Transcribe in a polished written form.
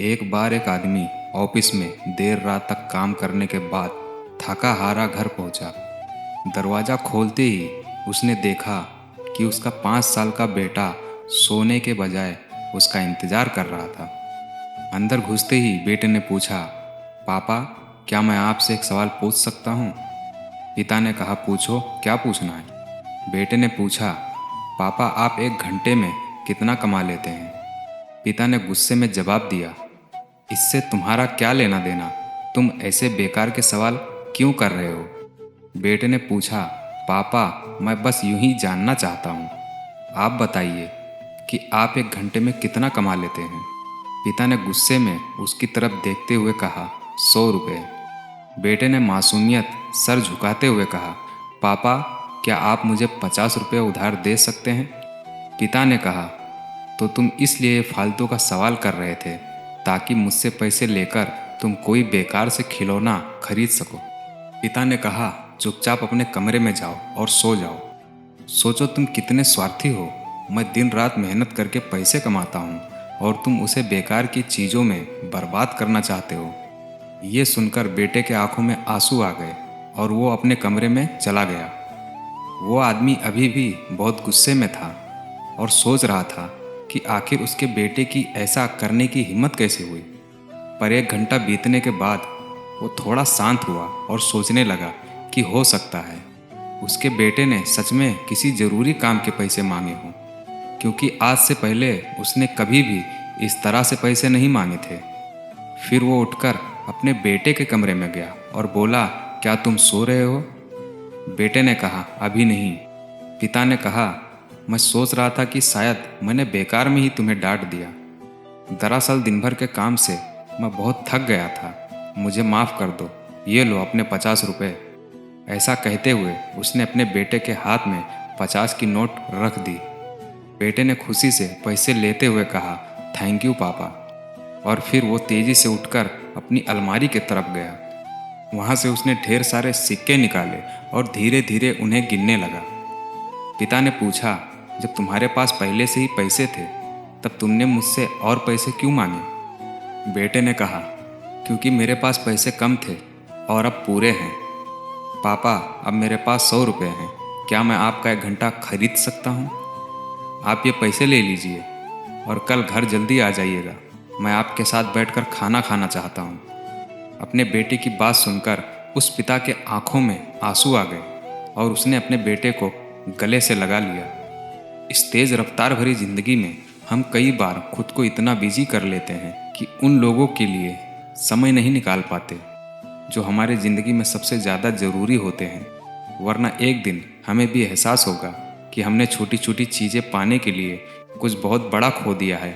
एक बार एक आदमी ऑफिस में देर रात तक काम करने के बाद थका हारा घर पहुंचा। दरवाज़ा खोलते ही उसने देखा कि उसका 5 साल का बेटा सोने के बजाय उसका इंतज़ार कर रहा था। अंदर घुसते ही बेटे ने पूछा, पापा क्या मैं आपसे एक सवाल पूछ सकता हूँ? पिता ने कहा, पूछो, क्या पूछना है? बेटे ने पूछा, पापा आप एक घंटे में कितना कमा लेते हैं? पिता ने गुस्से में जवाब दिया, इससे तुम्हारा क्या लेना देना? तुम ऐसे बेकार के सवाल क्यों कर रहे हो? बेटे ने पूछा, पापा मैं बस यूं ही जानना चाहता हूँ, आप बताइए कि आप एक घंटे में कितना कमा लेते हैं? पिता ने गुस्से में उसकी तरफ देखते हुए कहा, 100 रुपये। बेटे ने मासूमियत सर झुकाते हुए कहा, पापा क्या आप मुझे 50 रुपये उधार दे सकते हैं? पिता ने कहा, तो तुम इसलिए फालतू का सवाल कर रहे थे ताकि मुझसे पैसे लेकर तुम कोई बेकार से खिलौना खरीद सको। पिता ने कहा, चुपचाप अपने कमरे में जाओ और सो जाओ। सोचो तुम कितने स्वार्थी हो। मैं दिन रात मेहनत करके पैसे कमाता हूँ और तुम उसे बेकार की चीज़ों में बर्बाद करना चाहते हो। ये सुनकर बेटे के आंखों में आंसू आ गए और वो अपने कमरे में चला गया। वो आदमी अभी भी बहुत गुस्से में था और सोच रहा था कि आखिर उसके बेटे की ऐसा करने की हिम्मत कैसे हुई। पर 1 घंटा बीतने के बाद वो थोड़ा शांत हुआ और सोचने लगा कि हो सकता है उसके बेटे ने सच में किसी ज़रूरी काम के पैसे मांगे हों, क्योंकि आज से पहले उसने कभी भी इस तरह से पैसे नहीं मांगे थे। फिर वो उठकर अपने बेटे के कमरे में गया और बोला, क्या तुम सो रहे हो? बेटे ने कहा, अभी नहीं। पिता ने कहा, मैं सोच रहा था कि शायद मैंने बेकार में ही तुम्हें डांट दिया। दरअसल दिन भर के काम से मैं बहुत थक गया था, मुझे माफ़ कर दो, ये लो अपने 50 रुपये। ऐसा कहते हुए उसने अपने बेटे के हाथ में 50 की नोट रख दी। बेटे ने खुशी से पैसे लेते हुए कहा, थैंक यू पापा। और फिर वो तेज़ी से उठकर अपनी अलमारी की तरफ गया। वहाँ से उसने ढेर सारे सिक्के निकाले और धीरे धीरे उन्हें गिनने लगा। पिता ने पूछा, जब तुम्हारे पास पहले से ही पैसे थे तब तुमने मुझसे और पैसे क्यों मांगे? बेटे ने कहा, क्योंकि मेरे पास पैसे कम थे और अब पूरे हैं। पापा अब मेरे पास 100 रुपये हैं, क्या मैं आपका 1 घंटा खरीद सकता हूँ? आप ये पैसे ले लीजिए और कल घर जल्दी आ जाइएगा, मैं आपके साथ बैठकर खाना खाना चाहता हूँ। अपने बेटे की बात सुनकर उस पिता के आंखों में आंसू आ गए और उसने अपने बेटे को गले से लगा लिया। इस तेज़ रफ्तार भरी ज़िंदगी में हम कई बार खुद को इतना बिजी कर लेते हैं कि उन लोगों के लिए समय नहीं निकाल पाते जो हमारे ज़िंदगी में सबसे ज़्यादा ज़रूरी होते हैं। वरना एक दिन हमें भी एहसास होगा कि हमने छोटी छोटी चीज़ें पाने के लिए कुछ बहुत बड़ा खो दिया है।